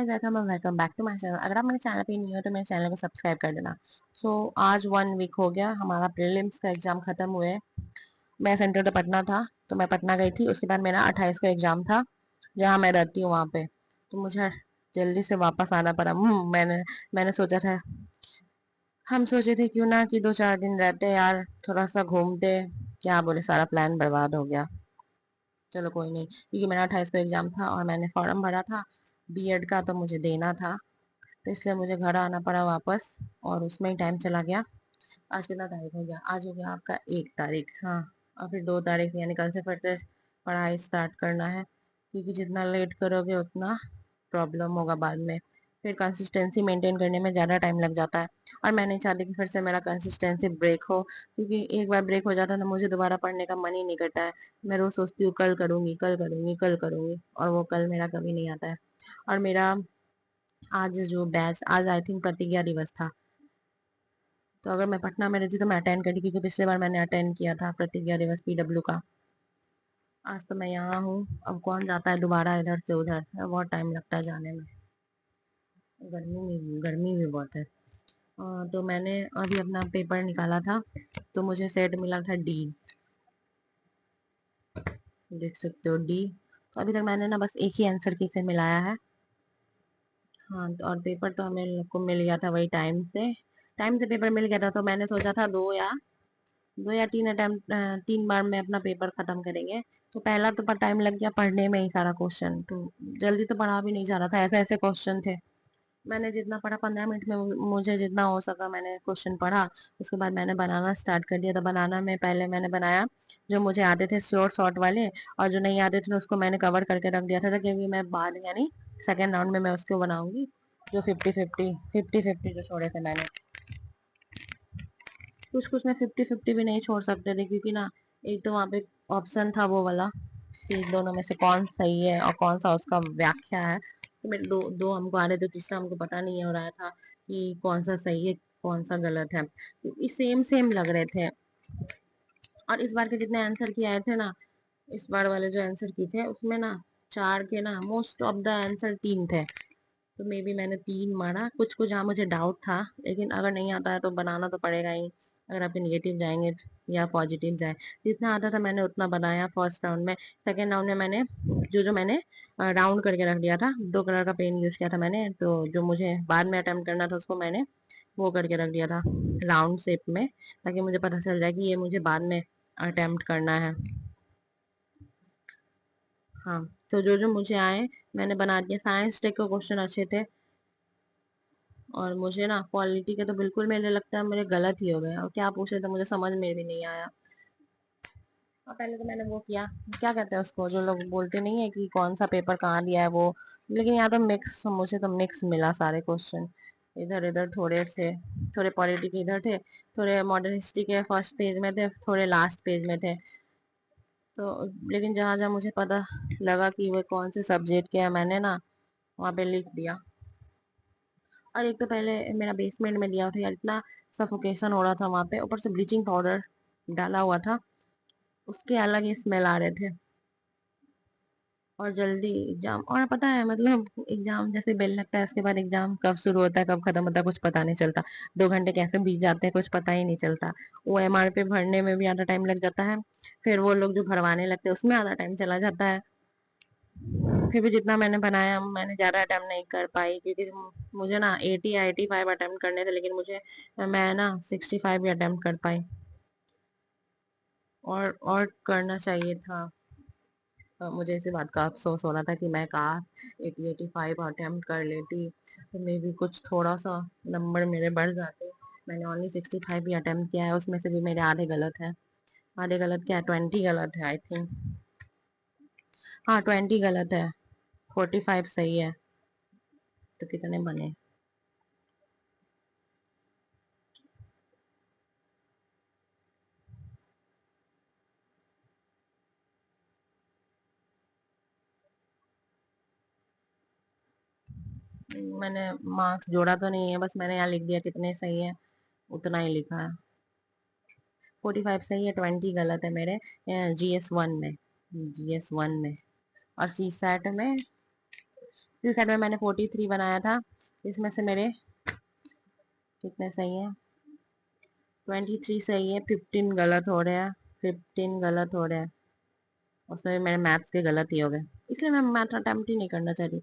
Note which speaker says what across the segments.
Speaker 1: Hi welcome back to my channel. अगर आप मेरे चैनल पे नहीं हो तो मेरे चैनल को सब्सक्राइब कर देना। आज 1 वीक हो गया हमारा प्रीलिम्स का एग्जाम खत्म हुए। मैं सेंटर तो पटना था, तो मैं पटना गई थी। उसके बाद मेरा 28 को एग्जाम था जहाँ मैं रहती हूँ वहाँ पे। तो मुझे जल्दी से वापस आना पड़ा। मैंने सोचा था, हम सोचे थे क्यों ना कि 2-4 दिन रहते यार, थोड़ा सा घूमते। क्या बोले, सारा प्लान बर्बाद हो गया। चलो कोई नहीं, क्योंकि मेरा 28 को एग्जाम था और मैंने फॉर्म भरा था बीएड का, तो मुझे देना था। तो इसलिए मुझे घर आना पड़ा वापस, और उसमें ही टाइम चला गया। आज कितना तारीख हो गया? आज हो गया आपका 1 तारीख। हाँ, और फिर 2 तारीख यानी कल से फिर से पढ़ाई स्टार्ट करना है, क्योंकि जितना लेट करोगे उतना प्रॉब्लम होगा बाद में। फिर कंसिस्टेंसी मेंटेन करने में ज़्यादा टाइम लग जाता है, और मैं नहीं चाहती कि फिर से मेरा कंसिस्टेंसी ब्रेक हो, क्योंकि एक बार ब्रेक हो जाता है तो मुझे दोबारा पढ़ने का मन ही नहीं करता है। मैं रोज सोचती हूँ कल करूंगी, कल करूंगी, कल करूंगी, और वो कल मेरा कभी नहीं आता है। और मेरा आज जो बैच, आज आई थिंक प्रतिज्ञा दिवस था। तो अगर मैं पटना में रहती तो मैं अटेंड करी, क्योंकि पिछले बार मैंने अटेंड किया था प्रतिज्ञा दिवस पीडब्ल्यू का। आज तो मैं यहाँ हूँ, अब कौन जाता है दोबारा इधर से उधर, बहुत टाइम लगता है जाने में। गर्मी भी बहुत है। तो मैंने अभी अपना पेपर निकाला था, तो मुझे सेट मिला था डी। देख सकते हो डी। तो अभी तक मैंने ना बस एक ही आंसर की से मिलाया है। हाँ, तो और पेपर तो हमें लोग को मिल गया था वही टाइम से पेपर मिल गया था। तो मैंने सोचा था 2 या 3 अटेम्प्ट, 3 बार में अपना पेपर खत्म करेंगे। तो पहला तो टाइम लग गया पढ़ने में ही, सारा क्वेश्चन तो जल्दी तो पढ़ा भी नहीं जा रहा था, ऐसे ऐसे क्वेश्चन थे। मैंने जितना पढ़ा 15 मिनट में, मुझे जितना हो सका मैंने क्वेश्चन पढ़ा। उसके बाद मैंने बनाना स्टार्ट कर दिया। तो बनाना में पहले मैंने बनाया जो मुझे आते थे शॉर्ट शॉर्ट वाले, और जो नहीं आते थे उसको मैंने कवर करके रख दिया था, क्योंकि मैं बाद यानी सेकेंड राउंड में मैं उसको बनाऊंगी जो 50-50 जो छोड़े थे मैंने। कुछ कुछ में 50-50 भी नहीं छोड़ सकते थे, क्योंकि ना एक तो वहां पे ऑप्शन था वो वाला कि दोनों में से कौन सही है और कौन सा उसका व्याख्या है। तो मेरे दो दो हमको आ रहे थे, तीसरा हमको पता नहीं हो रहा था कि कौन सा सही है कौन सा गलत है, क्योंकि सेम सेम लग रहे थे। और इस बार के जितने आंसर किए आए थे ना, इस बार वाले जो आंसर किए थे उसमें ना 4 के ना मोस्ट ऑफ द आंसर 3 थे। तो मे बी मैंने 3 मारा। कुछ कुछ जहाँ मुझे डाउट था, लेकिन अगर नहीं आता है तो बनाना तो पड़ेगा ही, अगर आपके निगेटिव जाएंगे या पॉजिटिव जाए। जितना आता था मैंने उतना बनाया फर्स्ट राउंड में। सेकेंड राउंड में मैंने जो मैंने राउंड करके रख दिया था, 2 कलर का पेन यूज किया था मैंने, तो जो मुझे बाद में अटेम्प्ट करना था उसको मैंने वो करके रख दिया था राउंड शेप में, ताकि मुझे पता चल जाए कि ये मुझे बाद में अटेम्प्ट करना है। हाँ, तो जो जो मुझे आए मैंने बना दिया। साइंस टेक के क्वेश्चन अच्छे थे, और मुझे ना पॉलिटी के तो बिल्कुल मेरे लगता है मेरे गलत ही हो गए, और क्या पूछे तो मुझे समझ में भी नहीं आया। और पहले तो मैंने वो किया, क्या कहते हैं उसको, जो लोग बोलते नहीं है कि कौन सा पेपर कहाँ दिया है वो। लेकिन यहाँ तो मिक्स, मुझे तो मिक्स मिला सारे क्वेश्चन। इधर इधर थोड़े से, थोड़े पॉलिटी के इधर थे, थोड़े मॉडर्न हिस्ट्री के फर्स्ट पेज में थे, थोड़े लास्ट पेज में थे। तो लेकिन जहां जहां मुझे पता लगा कि वो कौन से सब्जेक्ट के है, मैंने ना वहाँ पे लिख दिया। और एक तो पहले मेरा बेसमेंट में दिया था यार, इतना सफोकेशन हो रहा था वहां पे, ऊपर से ब्लीचिंग पाउडर डाला हुआ था, उसके अलग ही स्मेल आ रहे थे। और जल्दी एग्जाम, और पता है मतलब एग्जाम जैसे बेल लगता है उसके बाद एग्जाम कब शुरू होता है कब खत्म होता है कुछ पता नहीं चलता। 2 घंटे कैसे बीत जाते हैं कुछ पता ही नहीं चलता। OMR पे भरने में भी आधा टाइम लग जाता है, फिर वो लोग जो भरवाने लगते हैं उसमें आधा टाइम चला जाता है। फिर भी जितना मैंने बनाया मैंने ज्यादा अटेम्प्ट नहीं कर पाई, क्योंकि मुझे ना 80 या 85 अटेम्प्ट करने थे, लेकिन मैं ना 65 ही अटेम्प्ट कर पाई। और करना चाहिए था। मुझे इसी बात का अफसोस हो रहा था कि मैं कहा 80-85 अटेम्प्ट कर लेती, तो मे भी कुछ थोड़ा सा नंबर मेरे बढ़ जाते। मैंने ओनली 65 ही अटेम्प्ट किया है, उसमें से भी मेरे आधे गलत है। आधे गलत क्या है, 20 गलत है आई थिंक। हाँ, 20 गलत है, 45 सही है। तो कितने बने? मैंने मार्क्स जोड़ा तो नहीं है, बस मैंने यहाँ लिख दिया कितने सही है, उतना ही लिखा है। 45 सही है, 20 गलत है मेरे GS1 में। GS1 में। और सी सैट में सी सेट में मैंने 43 बनाया था, इसमें से मेरे कितने सही है, 23 सही है, 15 गलत हो रहे हैं, 15 गलत हो रहे हैं, उसमें भी मेरे मैथ्स के गलत ही हो गए, इसलिए मैं मैथ अटेम्प्ट ही नहीं करना चाह रही।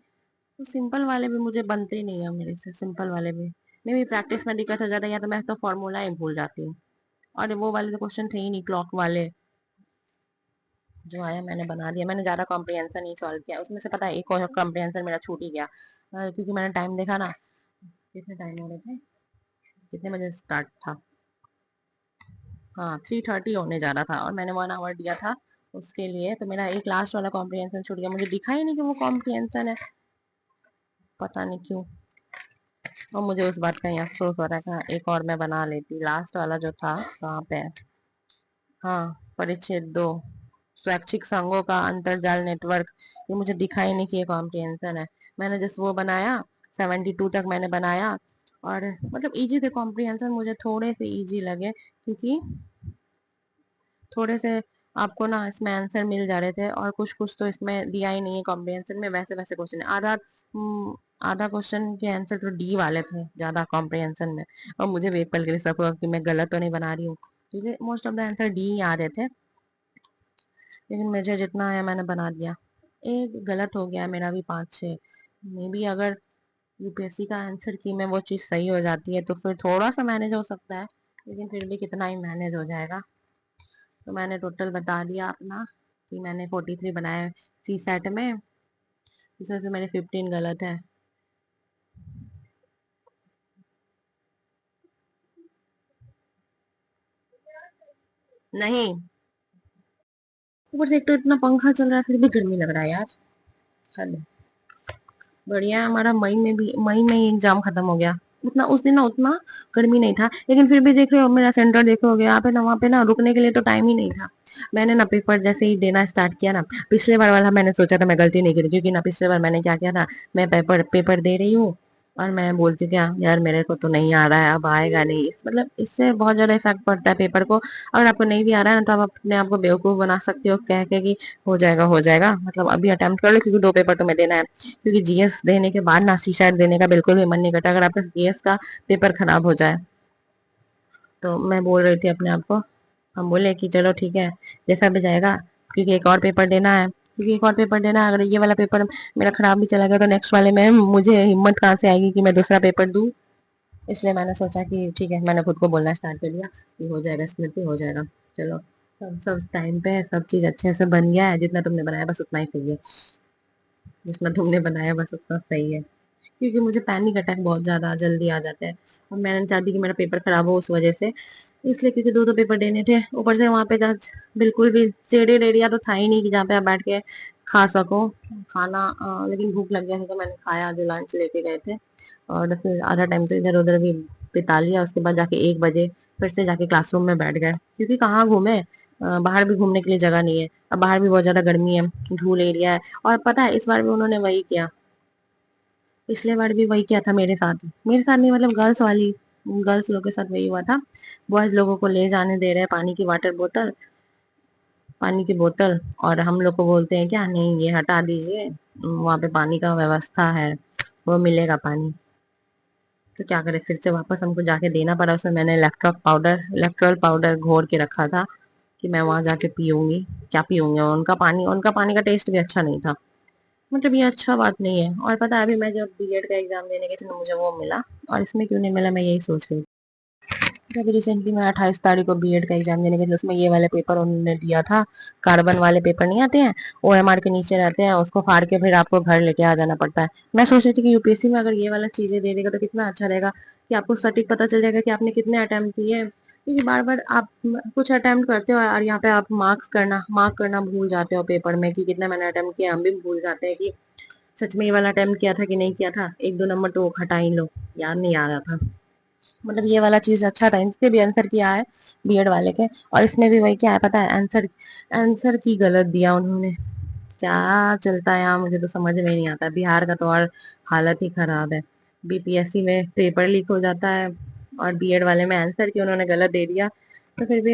Speaker 1: तो सिंपल वाले भी मुझे बनते ही नहीं है मेरे से, सिंपल वाले भी मे भी प्रैक्टिस में दिक्कत हो जाता है, या तो मैं तो फॉर्मूला ही भूल जाती हूँ। और वो वाले तो क्वेश्चन थे ही नहीं, क्लॉक वाले जो आया मैंने बना दिया, मैंने ज्यादा कॉम्प्रिहेंशन नहीं सॉल्व किया उसमें से, पता है एक और कॉम्प्रिहेंशन मेरा छूट ही गया, क्योंकि मैंने टाइम देखा ना, कितने टाइम हो रहे थे, कितने बजे स्टार्ट था, हाँ 3:30 होने जा रहा था, और मैंने 1 आवर दिया था उसके लिए, तो मेरा एक लास्ट वाला कॉम्प्रिहेंशन छूट गया, मुझे दिखा ही नहीं कि वो कॉम्प्रिहेंशन है, पता नहीं क्यों। और मुझे उस बात का ही अफसोस हो रहा था, एक और मैं बना लेती, लास्ट वाला जो था कहाँ पे है, हाँ परिच्छेद 2, स्वैच्छिक संघों का अंतरजाल नेटवर्क, ये मुझे दिखा ही नहीं कि ये कॉम्प्रिहेंशन है, मैंने जस्ट वो बनाया, 72 तक मैंने बनाया, और मतलब इजी थे कॉम्प्रिहेंशन, मुझे थोड़े से इजी लगे, क्योंकि थोड़े से आपको ना इसमें आंसर मिल जा रहे थे, और कुछ कुछ तो इसमें दिया ही नहीं है कॉम्प्रिहेंशन में, वैसे वैसे क्वेश्चन आधा आधा क्वेश्चन के आंसर तो डी वाले थे ज्यादा कॉम्प्रिहेंशन में, और मुझे भी एक पल के लिए शक हुआ कि मैं गलत तो नहीं बना रही हूँ, क्योंकि most of the answer D ही आ रहे थे, लेकिन मुझे जितना आया मैंने बना दिया, एक गलत हो गया मेरा भी 5-6, मे बी अगर यूपीएससी का आंसर की में वो चीज सही हो जाती है तो फिर थोड़ा सा मैनेज हो सकता है, लेकिन फिर भी कितना ही मैनेज हो जाएगा। तो मैंने टोटल बता दिया अपना कि मैंने 43 बनाए सी सेट में, इसमें से मेरे 15 गलत है। नहीं, ऊपर से एक तो इतना पंखा चल रहा है फिर भी गर्मी लग रहा है यार। हेलो, बढ़िया है, हमारा मई में ही एग्जाम खत्म हो गया, उतना उस दिन ना उतना गर्मी नहीं था, लेकिन फिर भी देख रहे हो मेरा सेंटर देख रहे हो, यहाँ पे ना वहाँ पे ना रुकने के लिए तो टाइम ही नहीं था। मैंने ना पेपर जैसे ही देना स्टार्ट किया ना, पिछले बार वाला मैंने सोचा था मैं गलती नहीं करी, क्योंकि ना पिछले बार मैंने क्या किया था, मैं पेपर पेपर दे रही हूँ और मैं बोलती हूँ क्या यार मेरे को तो नहीं आ रहा है, अब आएगा नहीं, मतलब इससे बहुत ज्यादा इफेक्ट पड़ता है पेपर को। अगर आपको नहीं भी आ रहा है ना, तो आप अपने आप को बेवकूफ बना सकते हो कह के कि हो जाएगा, मतलब अभी अटेम्प्ट कर लो, क्योंकि 2 पेपर तुम्हें देना है, क्योंकि जीएस देने के बाद ना सी सेट देने का बिल्कुल भी मन नहीं करता, अगर आपका जीएस का पेपर खराब हो जाए। तो मैं बोल रही थी अपने आप को, हम बोले कि चलो ठीक है जैसा भी जाएगा, क्योंकि एक और पेपर देना है, क्योंकि एक और पेपर देना है, अगर ये वाला पेपर मेरा खराब भी चला गया तो नेक्स्ट वाले में मुझे हिम्मत कहाँ से आएगी कि मैं दूसरा पेपर दूं। इसलिए मैंने सोचा कि ठीक है, मैंने खुद को बोलना स्टार्ट कर दिया कि हो जाएगा स्मृति, हो जाएगा, चलो सब सब टाइम पे है, सब चीज अच्छे से बन गया है, जितना तुमने बनाया बस उतना ही सही है, जितना तुमने बनाया बस उतना सही है, क्योंकि मुझे पैनिक अटैक बहुत ज्यादा जल्दी आ जाता है, और मैं नहीं चाहती कि मेरा पेपर खराब हो उस वजह से, इसलिए क्योंकि दो पेपर देने थे, ऊपर से वहां पे बिल्कुल भी शेडेड एरिया तो था ही नहीं कि जहाँ पे आप बैठ के खा सको खाना, लेकिन भूख लग गया था तो मैंने खाया जो लंच लेके गए थे, और फिर आधा टाइम तो इधर उधर भी बिता लिया, उसके बाद जाके 1 बजे फिर से जाके क्लासरूम में बैठ गए, क्योंकि कहाँ घूमे, बाहर भी घूमने के लिए जगह नहीं है, अब बाहर भी बहुत ज्यादा गर्मी है, धूल एरिया है, और पता है इस बार भी उन्होंने वही किया, पिछले बार भी वही किया था मेरे साथ नहीं, मतलब गर्ल्स वाली गर्ल्स लोगों के साथ वही हुआ था, बॉयज लोगों को ले जाने दे रहे हैं पानी की वाटर बोतल, पानी की बोतल, और हम लोग को बोलते हैं क्या नहीं ये हटा दीजिए, वहां पे पानी का व्यवस्था है, वो मिलेगा पानी, तो क्या करें फिर से वापस हमको जाके देना पड़ा, उसमें मैंने इलेक्ट्रॉल पाउडर घोर के रखा था कि मैं वहां जाके पीऊंगी, क्या पीऊंगी, उनका पानी का टेस्ट भी अच्छा नहीं था, मतलब ये अच्छा बात नहीं है। और पता है अभी मैं जब बीएड का एग्जाम देने गई थी ना, मुझे वो मिला, और इसमें क्यों नहीं मिला मैं यही सोच रही थी। अभी रिसेंटली मैं 28 तारीख को बीएड का एग्जाम देने गई थी, उसमें ये वाले पेपर उन्होंने दिया था, कार्बन वाले पेपर नहीं आते हैं, ओएमआर के नीचे रहते हैं, उसको फाड़ के फिर आपको घर लेके आ जाना पड़ता है। मैं सोच रही थी कि यूपीएससी में अगर ये वाला चीजें दे देगा तो कितना अच्छा रहेगा, कि आपको सटीक पता चल जाएगा कि आपने कितने अटेम्प्ट किए, क्योंकि बार बार आप कुछ अटेम्प्ट करते हो और यहाँ पे आप मार्क करना भूल जाते हो पेपर में कि कितना मैंने अटेम्प्ट किया, हम भी भूल जाते हैं कि सच में ये वाला अटेम्प्ट किया था कि नहीं किया था, 1-2 नंबर तो हटा ही लो, याद नहीं आ रहा था, मतलब ये वाला चीज अच्छा था, इसके भी आंसर किया है बीएड वाले के, और इसमें भी वही क्या है पता है, आंसर आंसर की गलत दिया उन्होंने, क्या चलता है यहाँ मुझे तो समझ में नहीं आता, बिहार का तो और हालत ही खराब है, बीपीएससी में पेपर लीक हो जाता है, और बीएड वाले में आंसर की उन्होंने गलत दे दिया, तो फिर भी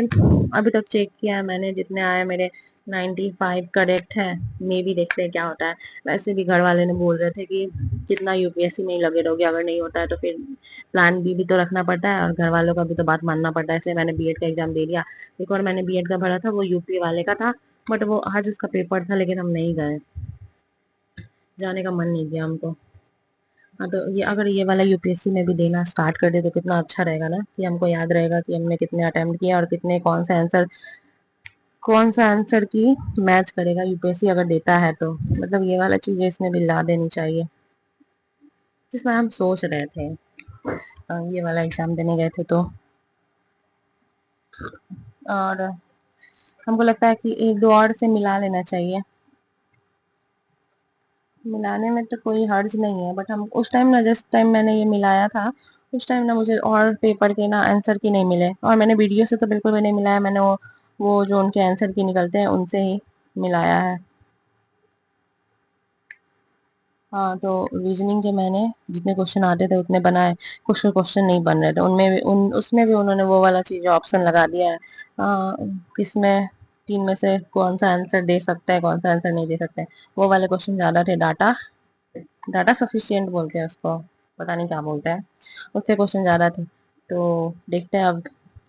Speaker 1: अभी तक चेक किया है मैंने, जितने आए मेरे 95 करेक्ट है। मे भी देखते हैं क्या होता है। वैसे भी घर वाले ने बोल रहे थे कि कितना यूपीएससी में ही लगे रहोगे, अगर नहीं होता है तो फिर प्लान बी भी तो रखना पड़ता है, और घर वालों का भी तो बात मानना पड़ता है। इसलिए मैंने बीएड का एग्जाम दे दिया। एक और मैंने बीएड का भरा था, वो यूपी वाले का था, बट वो आज उसका पेपर था, लेकिन हम नहीं गए, जाने का मन नहीं किया हमको। हाँ, तो ये अगर ये वाला यूपीएससी में भी देना स्टार्ट कर दे तो कितना अच्छा रहेगा ना, कि हमको याद रहेगा कि हमने कितने अटेम्प्ट किए और कितने कौन सा आंसर की मैच करेगा यूपीएससी अगर देता है तो। मतलब ये वाला चीज इसमें भी ला देनी चाहिए, जिसमें हम सोच रहे थे। ये वाला एग्जाम देने गए थे तो। और हमको लगता है कि एक दो और से मिला लेना चाहिए। मिलाने में तो कोई हर्ज नहीं है, बट हम उस टाइम ना, जिस टाइम मैंने ये मिलाया था, उस टाइम ना मुझे और पेपर के ना आंसर की नहीं मिले, और मैंने वीडियो से तो बिल्कुल भी नहीं मिलाया। मैंने वो जो उनके आंसर की निकलते हैं उनसे ही मिलाया है। हाँ, तो रीजनिंग के मैंने जितने क्वेश्चन आते थे उतने बनाए। कुछ क्वेश्चन नहीं बन रहे थे उनमें भी, उसमें भी उन्होंने वो वाला चीज ऑप्शन लगा दिया है। किसमें तीन में से कौन सा आंसर दे सकता है, कौन सा आंसर नहीं दे सकता है। वो वाले क्वेश्चन ज्यादा थे। डाटा डाटा सफिशिएंट बोलते हैं उसको, पता नहीं क्या बोलते हैं। उससे क्वेश्चन ज्यादा थे। तो देखते हैं अब।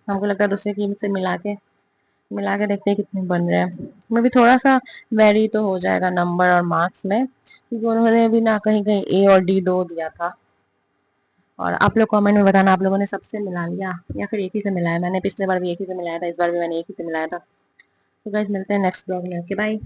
Speaker 1: हमको लगता है दूसरे की से मिला के देखते हैं कितने बन रहे हैं। में भी थोड़ा सा वेरी तो हो जाएगा नंबर और मार्क्स में, क्योंकि उन्होंने भी ना कहीं कहीं ए और डी दो दिया था। और आप लोग कमेंट में बताना, आप लोगों ने सबसे मिला लिया या फिर एक ही से मिलाया। मैंने पिछले बार भी एक ही से मिलाया था, इस बार भी मैंने एक ही से मिलाया था। तो गाइस मिलते हैं नेक्स्ट ब्लॉग में। Okay bye.